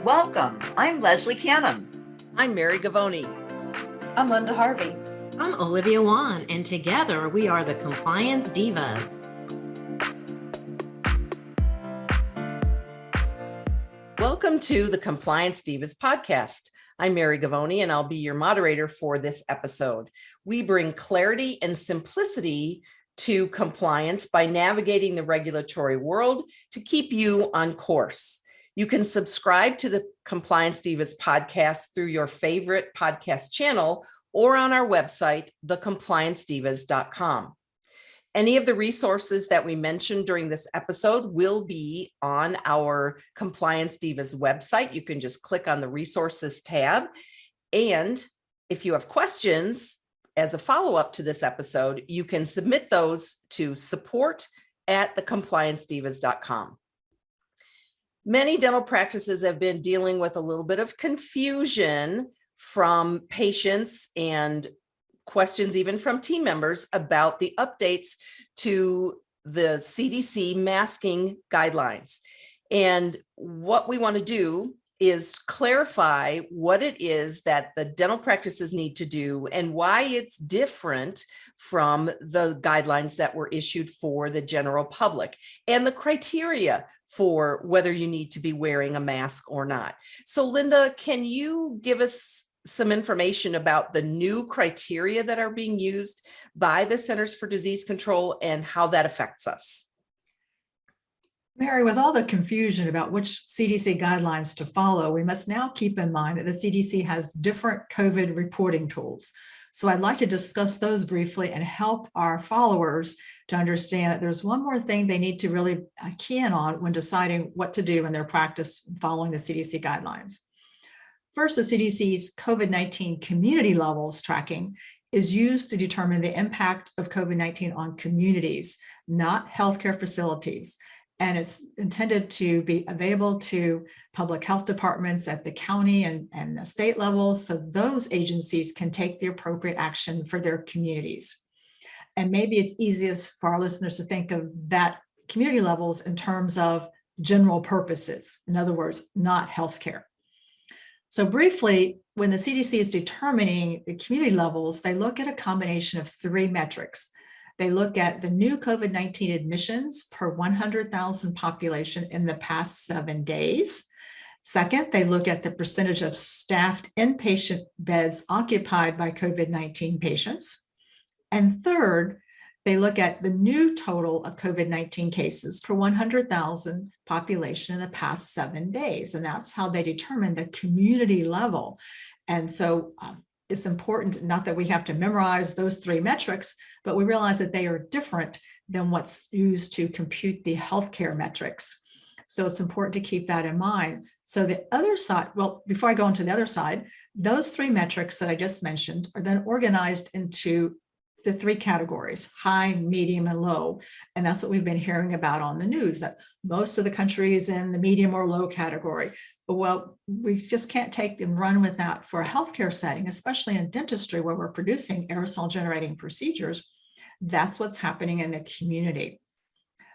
Welcome. I'm Leslie Canham. I'm Mary Gavoni. I'm Linda Harvey. I'm Olivia Wan, and together we are the Compliance Divas. Welcome to the Compliance Divas podcast. I'm Mary Gavoni, and I'll be your moderator for this episode. We bring clarity and simplicity to compliance by navigating the regulatory world to keep you on course. You can subscribe to the Compliance Divas podcast through your favorite podcast channel or on our website, thecompliancedivas.com. Any of the resources that we mentioned during this episode will be on our Compliance Divas website. You can just click on the resources tab. And if you have questions as a follow-up to this episode, you can submit those to support@thecompliancedivas.com. Many dental practices have been dealing with a little bit of confusion from patients and questions even from team members about the updates to the CDC masking guidelines. And what we want to do is clarify what it is that the dental practices need to do and why it's different from the guidelines that were issued for the general public and the criteria for whether you need to be wearing a mask or not. So Linda, can you give us some information about the new criteria that are being used by the Centers for Disease Control and how that affects us? Mary, with all the confusion about which CDC guidelines to follow, we must now keep in mind that the CDC has different COVID reporting tools. So I'd like to discuss those briefly and help our followers to understand that there's one more thing they need to really key in on when deciding what to do in their practice following the CDC guidelines. First, the CDC's COVID-19 community levels tracking is used to determine the impact of COVID-19 on communities, not healthcare facilities. And it's intended to be available to public health departments at the county and the state levels, so those agencies can take the appropriate action for their communities. And maybe it's easiest for our listeners to think of that community levels in terms of general purposes, in other words, not healthcare. So briefly, when the CDC is determining the community levels, they look at a combination of three metrics. They look at the new COVID-19 admissions per 100,000 population in the past 7 days. Second, they look at the percentage of staffed inpatient beds occupied by COVID-19 patients. And third, they look at the new total of COVID-19 cases per 100,000 population in the past 7 days. And that's how they determine the community level. And so it's important, not that we have to memorize those three metrics, but we realize that they are different than what's used to compute the healthcare metrics. So it's important to keep that in mind. So the other side, well, before I go into the other side, those three metrics that I just mentioned are then organized into the three categories: high, medium, and low. And that's what we've been hearing about on the news, that most of the country is in the medium or low category. Well, we just can't take and run with that for a healthcare setting, especially in dentistry where we're producing aerosol generating procedures. That's what's happening in the community.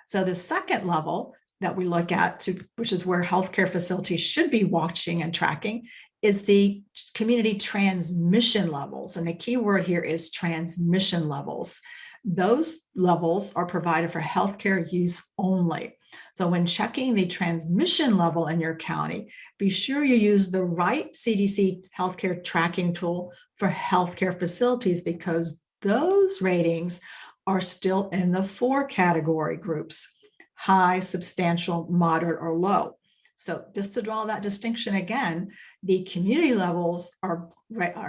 So the second level that we look at, which is where healthcare facilities should be watching and tracking, is the community transmission levels. And the key word here is transmission levels. Those levels are provided for healthcare use only. So when checking the transmission level in your county, be sure you use the right CDC healthcare tracking tool for healthcare facilities, because those ratings are still in the 4 category groups: high, substantial, moderate, or low. So just to draw that distinction again, the community levels are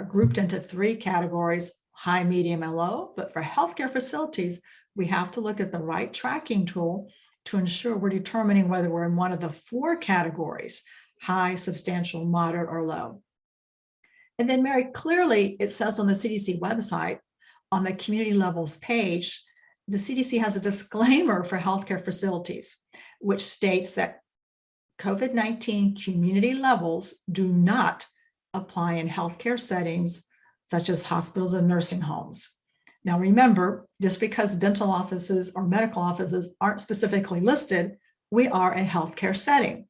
grouped into 3 categories: high, medium, and low. But for healthcare facilities, we have to look at the right tracking tool to ensure we're determining whether we're in one of the 4 categories: high, substantial, moderate, or low. And then, Mary, clearly it says on the CDC website, on the community levels page, the CDC has a disclaimer for healthcare facilities, which states that COVID-19 community levels do not apply in healthcare settings such as hospitals and nursing homes. Now, remember, just because dental offices or medical offices aren't specifically listed, we are a healthcare setting.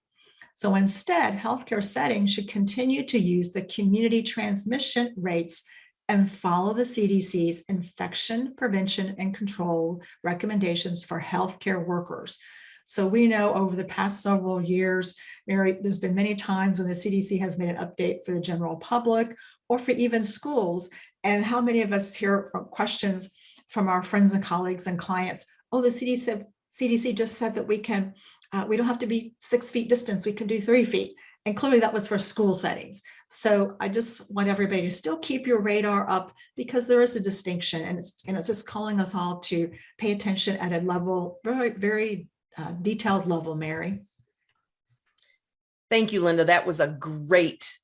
So instead, healthcare settings should continue to use the community transmission rates and follow the CDC's infection prevention and control recommendations for healthcare workers. So we know over the past several years, Mary, there's been many times when the CDC has made an update for the general public or for even schools. And how many of us hear questions from our friends and colleagues and clients? Oh, the CDC just said that we don't have to be 6 feet distance, we can do 3 feet. And clearly that was for school settings. So I just want everybody to still keep your radar up, because there is a distinction, and it's just calling us all to pay attention at a level, very, very detailed level, Mary. Thank you, Linda. That was a great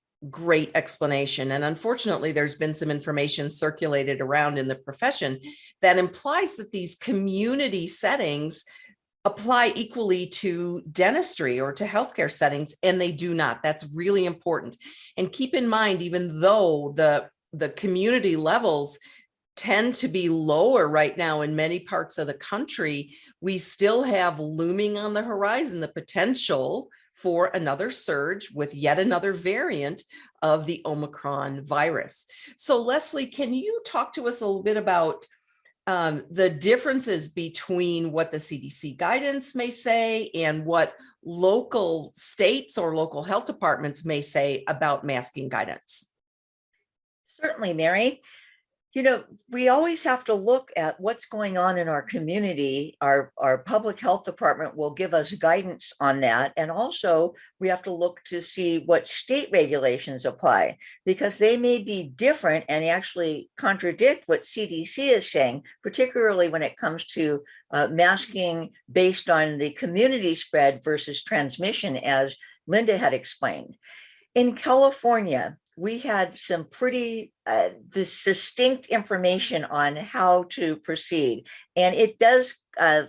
explanation. And unfortunately, there's been some information circulated around in the profession that implies that these community settings apply equally to dentistry or to healthcare settings, and they do not. That's really important. And keep in mind, even though the community levels tend to be lower right now in many parts of the country, we still have looming on the horizon the potential for another surge with yet another variant of the Omicron virus. So Leslie, can you talk to us a little bit about the differences between what the CDC guidance may say and what local states or local health departments may say about masking guidance? Certainly, Mary. You know, we always have to look at what's going on in our community. Our public health department will give us guidance on that. And also we have to look to see what state regulations apply, because they may be different and actually contradict what CDC is saying, particularly when it comes to masking based on the community spread versus transmission, as Linda had explained. In California, we had some pretty distinct information on how to proceed. And it does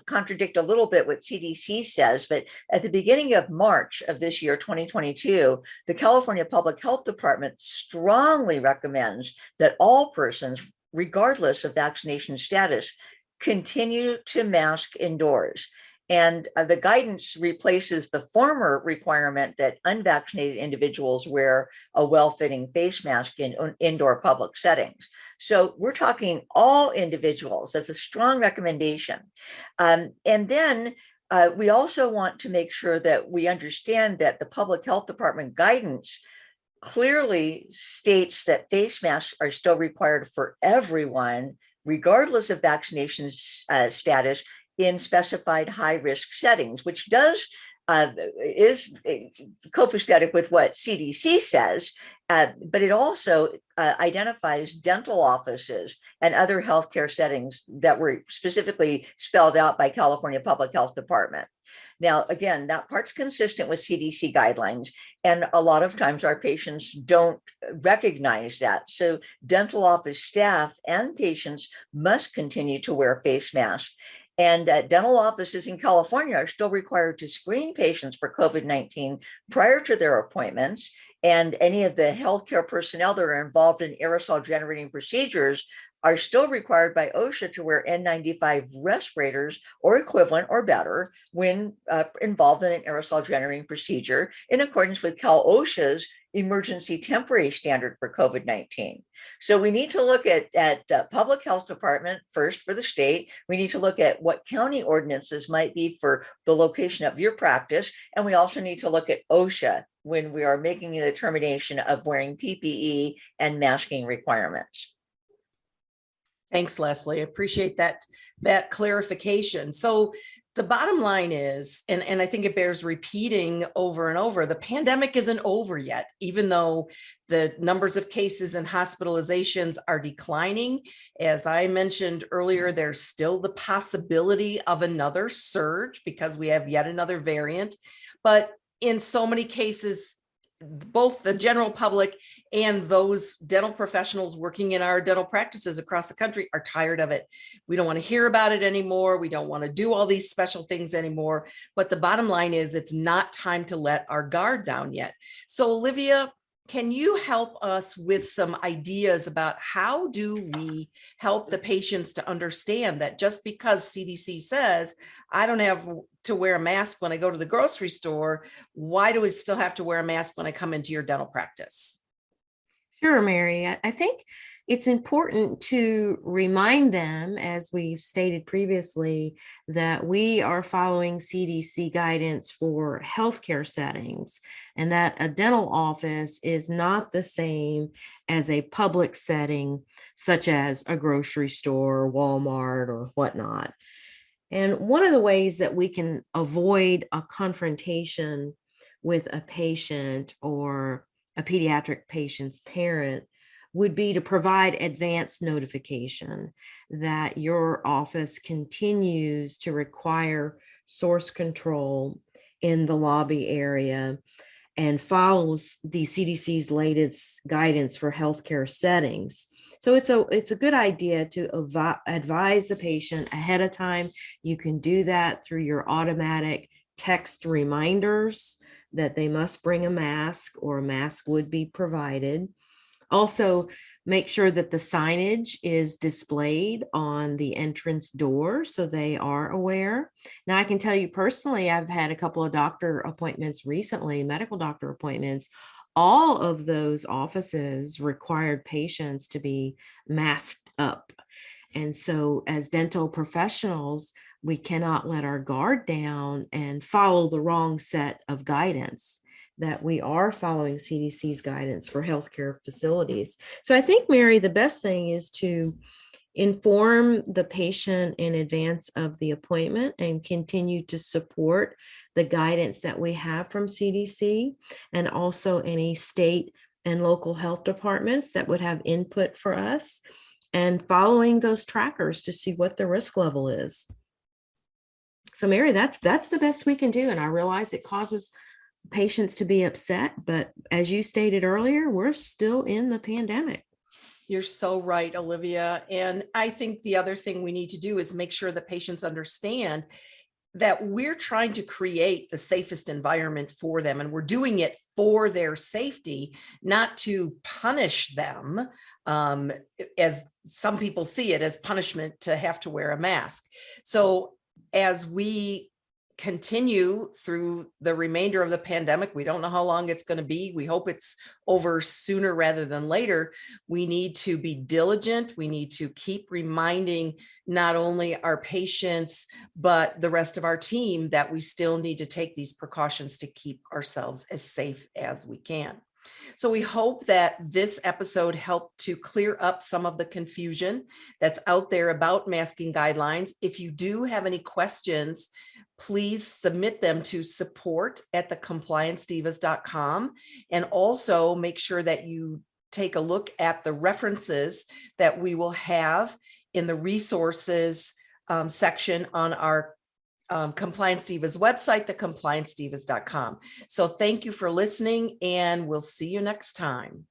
contradict a little bit what CDC says, but at the beginning of March of this year, 2022, the California Public Health Department strongly recommends that all persons, regardless of vaccination status, continue to mask indoors. And the guidance replaces the former requirement that unvaccinated individuals wear a well-fitting face mask in indoor public settings. So we're talking all individuals. That's a strong recommendation. And then we also want to make sure that we understand that the Public Health Department guidance clearly states that face masks are still required for everyone, regardless of vaccination status, in specified high-risk settings, which is copacetic with what CDC says, but it also identifies dental offices and other healthcare settings that were specifically spelled out by California Public Health Department. Now, again, that part's consistent with CDC guidelines, and a lot of times our patients don't recognize that. So dental office staff and patients must continue to wear face masks. And dental offices in California are still required to screen patients for COVID-19 prior to their appointments. And any of the healthcare personnel that are involved in aerosol generating procedures are still required by OSHA to wear N95 respirators or equivalent or better when involved in an aerosol generating procedure, in accordance with Cal-OSHA's emergency temporary standard for COVID-19. So we need to look at public health department first for the state. We need to look at what county ordinances might be for the location of your practice. And we also need to look at OSHA when we are making a determination of wearing PPE and masking requirements. Thanks, Leslie. I appreciate that clarification. So the bottom line is, and I think it bears repeating over and over, the pandemic isn't over yet, even though the numbers of cases and hospitalizations are declining. As I mentioned earlier, there's still the possibility of another surge because we have yet another variant. But in so many cases, both the general public and those dental professionals working in our dental practices across the country are tired of it. We don't want to hear about it anymore. We don't want to do all these special things anymore. But the bottom line is it's not time to let our guard down yet. So Olivia, can you help us with some ideas about how do we help the patients to understand that just because CDC says I don't have to wear a mask when I go to the grocery store, why do we still have to wear a mask when I come into your dental practice? Sure, Mary. I think it's important to remind them, as we've stated previously, that we are following CDC guidance for healthcare settings, and that a dental office is not the same as a public setting, such as a grocery store, Walmart, or whatnot. And one of the ways that we can avoid a confrontation with a patient or a pediatric patient's parent would be to provide advance notification that your office continues to require source control in the lobby area and follows the CDC's latest guidance for healthcare settings. So it's a good idea to advise the patient ahead of time. You can do that through your automatic text reminders that they must bring a mask or a mask would be provided. Also, make sure that the signage is displayed on the entrance door so they are aware. Now, I can tell you personally, I've had a couple of doctor appointments recently, medical doctor appointments. All of those offices required patients to be masked up. And so as dental professionals, we cannot let our guard down and follow the wrong set of guidance, that we are following CDC's guidance for healthcare facilities. So I think, Mary, the best thing is to inform the patient in advance of the appointment and continue to support the guidance that we have from CDC and also any state and local health departments that would have input for us, and following those trackers to see what the risk level is. So Mary, that's the best we can do. And I realize it causes patients to be upset, but as you stated earlier, we're still in the pandemic. You're so right, Olivia. And I think the other thing we need to do is make sure that patients understand that we're trying to create the safest environment for them, and we're doing it for their safety, not to punish them, as some people see it as punishment to have to wear a mask. So as we continue through the remainder of the pandemic, we don't know how long it's going to be. We hope it's over sooner rather than later. We need to be diligent. We need to keep reminding not only our patients, but the rest of our team that we still need to take these precautions to keep ourselves as safe as we can. So we hope that this episode helped to clear up some of the confusion that's out there about masking guidelines. If you do have any questions, please submit them to support@thecompliancedivas.com, and also make sure that you take a look at the references that we will have in the resources section on our Compliance Divas website, thecompliancedivas.com. So thank you for listening, and we'll see you next time.